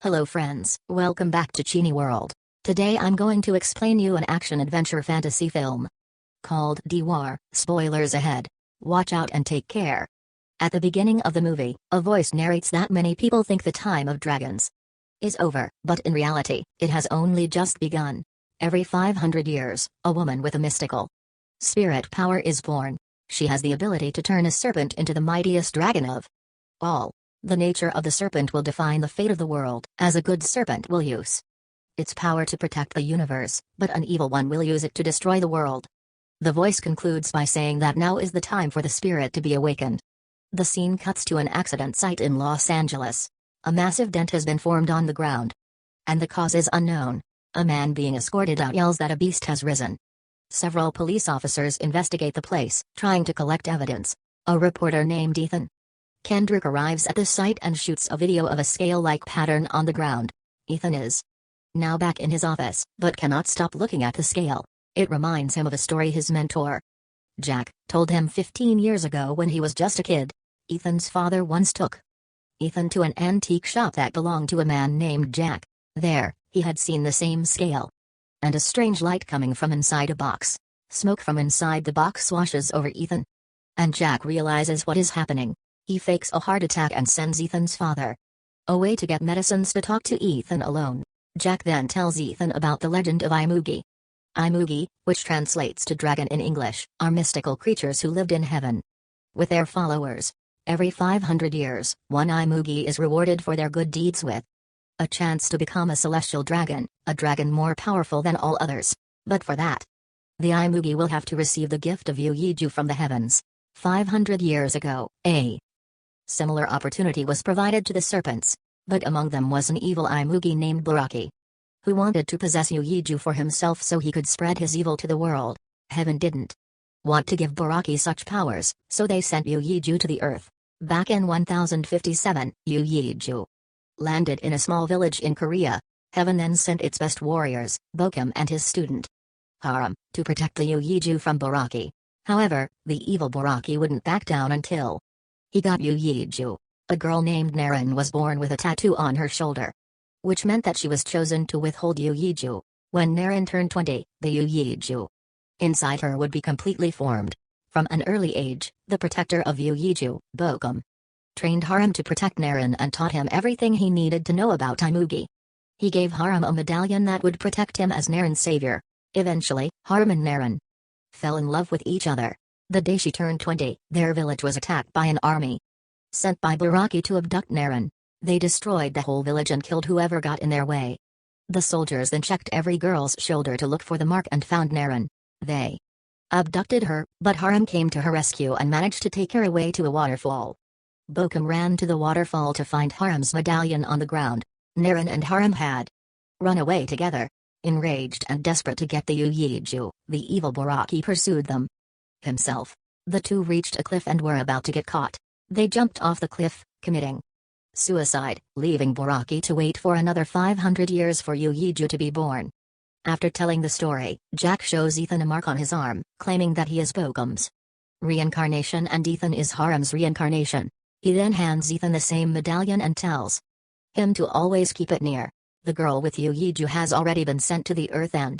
Hello friends, welcome back to Cini World. Today I'm going to explain you an action-adventure fantasy film called War. Spoilers ahead. Watch out and take care. At the beginning of the movie, a voice narrates that many people think the time of dragons is over, but in reality, it has only just begun. Every 500 years, a woman with a mystical spirit power is born. She has the ability to turn a serpent into the mightiest dragon of all. The nature of the serpent will define the fate of the world, as a good serpent will use its power to protect the universe, but an evil one will use it to destroy the world. The voice concludes by saying that now is the time for the spirit to be awakened. The scene cuts to an accident site in Los Angeles. A massive dent has been formed on the ground, and the cause is unknown. A man being escorted out yells that a beast has risen. Several police officers investigate the place, trying to collect evidence. A reporter named Ethan Kendrick arrives at the site and shoots a video of a scale-like pattern on the ground. Ethan is now back in his office, but cannot stop looking at the scale. It reminds him of a story his mentor, Jack, told him 15 years ago when he was just a kid. Ethan's father once took Ethan to an antique shop that belonged to a man named Jack. There, he had seen the same scale and a strange light coming from inside a box. Smoke from inside the box washes over Ethan, and Jack realizes what is happening. He fakes a heart attack and sends Ethan's father away to get medicines to talk to Ethan alone. Jack then tells Ethan about the legend of Imugi. Imugi, which translates to dragon in English, are mystical creatures who lived in heaven with their followers. Every 500 years, one Imugi is rewarded for their good deeds with a chance to become a celestial dragon, a dragon more powerful than all others. But for that, the Imugi will have to receive the gift of Yuiju from the heavens. 500 years ago, a similar opportunity was provided to the serpents, but among them was an evil Imugi named Baraki, who wanted to possess Yuiju for himself so he could spread his evil to the world. Heaven didn't want to give Baraki such powers, so they sent Yuiju to the earth. Back in 1057, Yuiju landed in a small village in Korea. Heaven then sent its best warriors, Bokum and his student, Haram, to protect the Yuiju from Baraki. However, the evil Baraki wouldn't back down until he got Yuiju. A girl named Naren was born with a tattoo on her shoulder, which meant that she was chosen to withhold Yuiju. When Naren turned 20, the Yuiju inside her would be completely formed. From an early age, the protector of Yuiju, Bokum, trained Haram to protect Naren and taught him everything he needed to know about Imugi. He gave Haram a medallion that would protect him as Naren's savior. Eventually, Haram and Naren fell in love with each other. The day she turned 20, their village was attacked by an army sent by Baraki to abduct Naren. They destroyed the whole village and killed whoever got in their way. The soldiers then checked every girl's shoulder to look for the mark and found Naren. They abducted her, but Haram came to her rescue and managed to take her away to a waterfall. Bokum ran to the waterfall to find Haram's medallion on the ground. Naren and Haram had run away together. Enraged and desperate to get the Yuiju, the evil Baraki pursued them himself. The two reached a cliff and were about to get caught. They jumped off the cliff, committing suicide, leaving Baraki to wait for another 500 years for Yuiju to be born. After telling the story, Jack shows Ethan a mark on his arm, claiming that he is Bokum's reincarnation and Ethan is Haram's reincarnation. He then hands Ethan the same medallion and tells him to always keep it near. The girl with Yuiju has already been sent to the earth and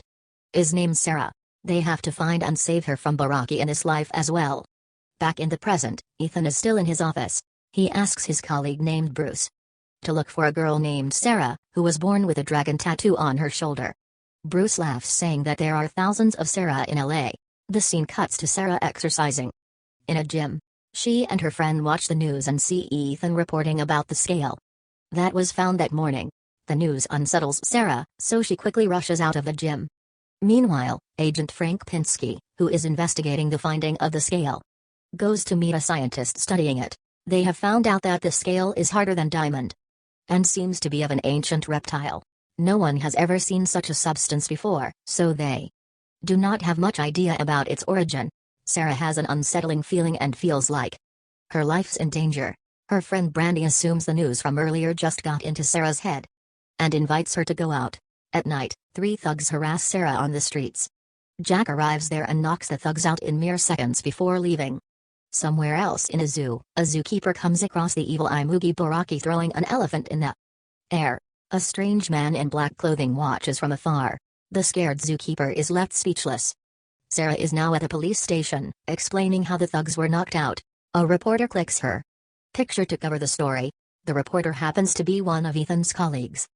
is named Sarah. They have to find and save her from Baraki in this life as well. Back in the present, Ethan is still in his office. He asks his colleague named Bruce to look for a girl named Sarah, who was born with a dragon tattoo on her shoulder. Bruce laughs, saying that there are thousands of Sarah in LA. The scene cuts to Sarah exercising in a gym. She and her friend watch the news and see Ethan reporting about the scale that was found that morning. The news unsettles Sarah, so she quickly rushes out of the gym. Meanwhile, Agent Frank Pinsky, who is investigating the finding of the scale, goes to meet a scientist studying it. They have found out that the scale is harder than diamond and seems to be of an ancient reptile. No one has ever seen such a substance before, so they do not have much idea about its origin. Sarah has an unsettling feeling and feels like her life's in danger. Her friend Brandy assumes the news from earlier just got into Sarah's head and invites her to go out. At night, 3 thugs harass Sarah on the streets. Jack arrives there and knocks the thugs out in mere seconds before leaving. Somewhere else in a zoo, a zookeeper comes across the evil Imugi Baraki throwing an elephant in the air. A strange man in black clothing watches from afar. The scared zookeeper is left speechless. Sarah is now at a police station, explaining how the thugs were knocked out. A reporter clicks her picture to cover the story. The reporter happens to be one of Ethan's colleagues.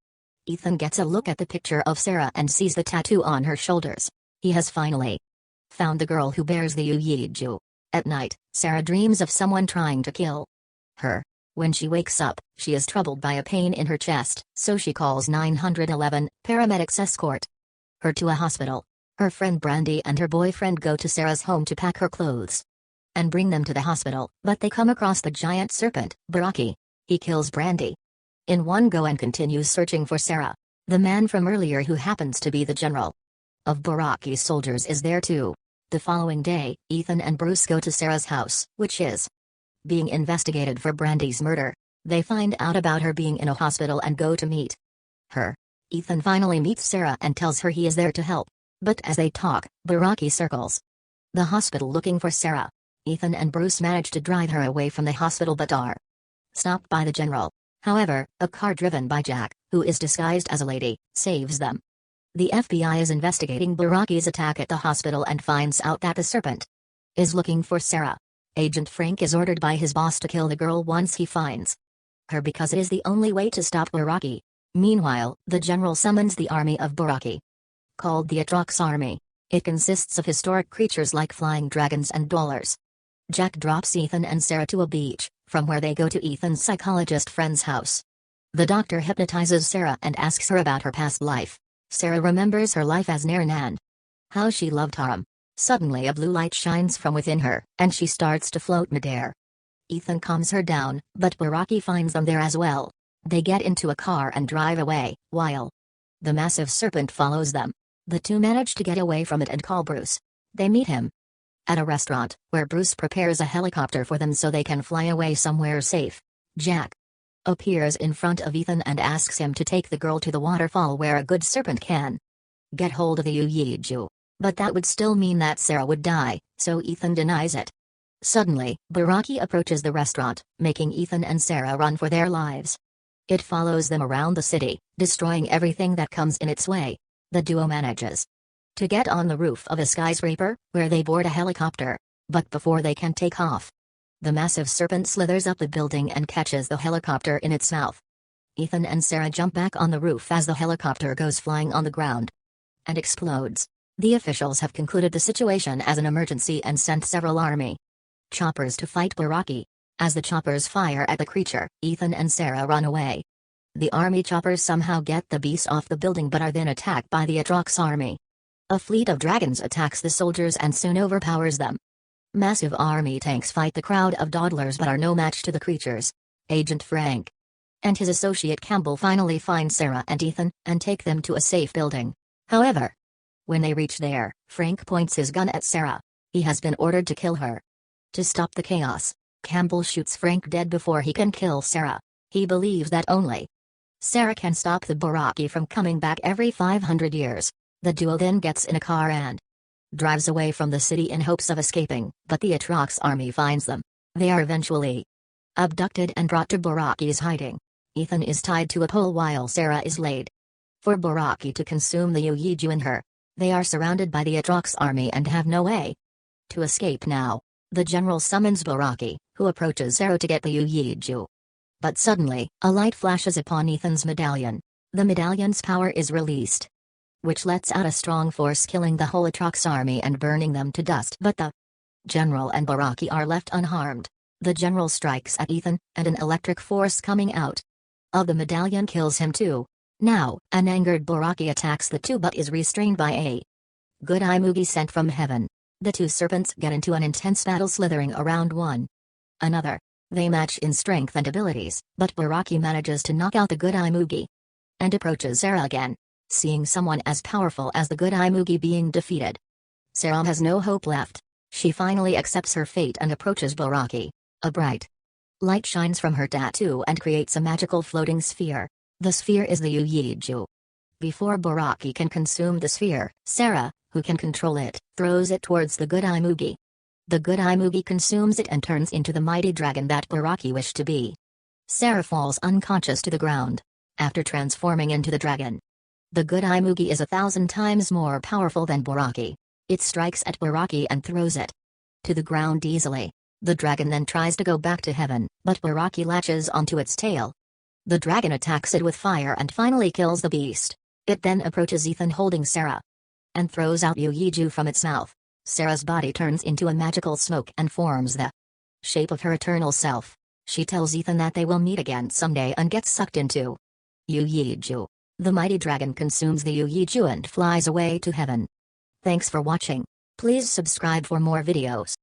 Ethan gets a look at the picture of Sarah and sees the tattoo on her shoulders. He has finally found the girl who bears the Yuyiju. At night, Sarah dreams of someone trying to kill her. When she wakes up, she is troubled by a pain in her chest, so she calls 911. Paramedics escort her to a hospital. Her friend Brandy and her boyfriend go to Sarah's home to pack her clothes and bring them to the hospital, but they come across the giant serpent, Baraki. He kills Brandy in one go and continues searching for Sarah. The man from earlier, who happens to be the general of Baraki's soldiers, is there too. The following day, Ethan and Bruce go to Sarah's house, which is being investigated for Brandy's murder. They find out about her being in a hospital and go to meet her. Ethan finally meets Sarah and tells her he is there to help. But as they talk, Baraki circles the hospital looking for Sarah. Ethan and Bruce manage to drive her away from the hospital but are stopped by the general. However, a car driven by Jack, who is disguised as a lady, saves them. The FBI is investigating Baraki's attack at the hospital and finds out that the serpent is looking for Sarah. Agent Frank is ordered by his boss to kill the girl once he finds her, because it is the only way to stop Baraki. Meanwhile, the general summons the army of Baraki, called the Atrox Army. It consists of historic creatures like flying dragons and dollars. Jack drops Ethan and Sarah to a beach, from where they go to Ethan's psychologist friend's house. The doctor hypnotizes Sarah and asks her about her past life. Sarah remembers her life as Naranan, how she loved Haram. Suddenly a blue light shines from within her, and she starts to float midair. Ethan calms her down, but Baraki finds them there as well. They get into a car and drive away, while the massive serpent follows them. The two manage to get away from it and call Bruce. They meet him at a restaurant, where Bruce prepares a helicopter for them so they can fly away somewhere safe. Jack appears in front of Ethan and asks him to take the girl to the waterfall where a good serpent can get hold of the Yuyiju. But that would still mean that Sarah would die, so Ethan denies it. Suddenly, Baraki approaches the restaurant, making Ethan and Sarah run for their lives. It follows them around the city, destroying everything that comes in its way. The duo manages to get on the roof of a skyscraper, where they board a helicopter. But before they can take off, the massive serpent slithers up the building and catches the helicopter in its mouth. Ethan and Sarah jump back on the roof as the helicopter goes flying on the ground and explodes. The officials have concluded the situation as an emergency and sent several army choppers to fight Baraki. As the choppers fire at the creature, Ethan and Sarah run away. The army choppers somehow get the beast off the building but are then attacked by the Atrox army. A fleet of dragons attacks the soldiers and soon overpowers them. Massive army tanks fight the crowd of dawdlers but are no match to the creatures. Agent Frank and his associate Campbell finally find Sarah and Ethan, and take them to a safe building. However, when they reach there, Frank points his gun at Sarah. He has been ordered to kill her. To stop the chaos, Campbell shoots Frank dead before he can kill Sarah. He believes that only Sarah can stop the Baraki from coming back every 500 years. The duo then gets in a car and drives away from the city in hopes of escaping, but the Atrox army finds them. They are eventually abducted and brought to Baraki's hiding. Ethan is tied to a pole while Sarah is laid for Baraki to consume the Yuyiju in her. They are surrounded by the Atrox army and have no way to escape now. The general summons Baraki, who approaches Sarah to get the Yuyiju. But suddenly, a light flashes upon Ethan's medallion. The medallion's power is released, which lets out a strong force, killing the whole Atrox army and burning them to dust. But the general and Baraki are left unharmed. The general strikes at Ethan, and an electric force coming out of the medallion kills him too. Now, an angered Baraki attacks the two but is restrained by a good Imugi sent from heaven. The two serpents get into an intense battle, slithering around one another. They match in strength and abilities, but Baraki manages to knock out the good Imugi and approaches Sarah again. Seeing someone as powerful as the good Imugi being defeated, Sarah has no hope left. She finally accepts her fate and approaches Baraki. A bright light shines from her tattoo and creates a magical floating sphere. The sphere is the Yuyiju. Before Baraki can consume the sphere, Sarah, who can control it, throws it towards the good Imugi. The good Imugi consumes it and turns into the mighty dragon that Baraki wished to be. Sarah falls unconscious to the ground. after transforming into the dragon. The good Imugi is 1,000 times more powerful than Boraki. It strikes at Boraki and throws it to the ground easily. The dragon then tries to go back to heaven, but Boraki latches onto its tail. The dragon attacks it with fire and finally kills the beast. It then approaches Ethan holding Sarah and throws out Yuiju from its mouth. Sarah's body turns into a magical smoke and forms the shape of her eternal self. She tells Ethan that they will meet again someday and gets sucked into Yuiju. The mighty dragon consumes the Yuiju and flies away to heaven. Thanks for watching. Please subscribe for more videos.